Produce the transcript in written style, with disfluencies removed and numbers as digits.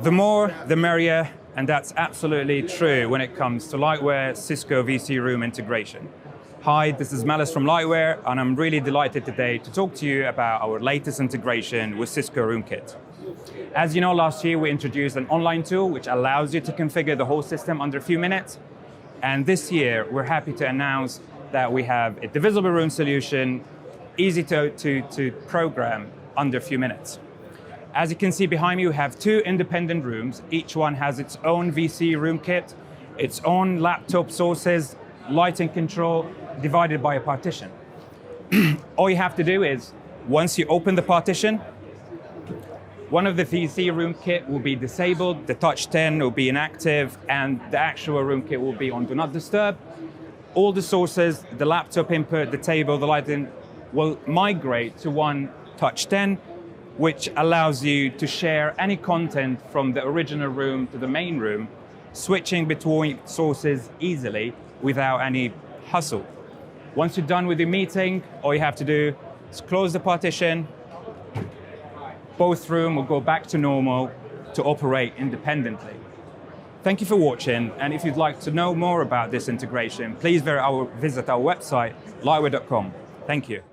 The more, the merrier, and that's absolutely true when it comes to Lightware Cisco VC room integration. Hi, this is Malis from Lightware, and I'm really delighted today to talk to you about our latest integration with Cisco RoomKit. As you know, last year we introduced an online tool which allows you to configure the whole system under a few minutes. And this year, we're happy to announce that we have a divisible room solution, easy to program under a few minutes. As you can see behind me, we have two independent rooms. Each one has its own VC room kit, its own laptop sources, lighting control, divided by a partition. All you have to do is, once you open the partition, one of the VC room kit will be disabled, the touch 10 will be inactive, and the actual room kit will be on Do Not Disturb. All the sources, the laptop input, the table, the lighting, will migrate to one touch 10, which allows you to share any content from the original room to the main room, switching between sources easily without any hustle. Once you're done with your meeting, all you have to do is close the partition. Both rooms will go back to normal to operate independently. Thank you for watching, and if you'd like to know more about this integration, please visit our website, lightware.com. Thank you.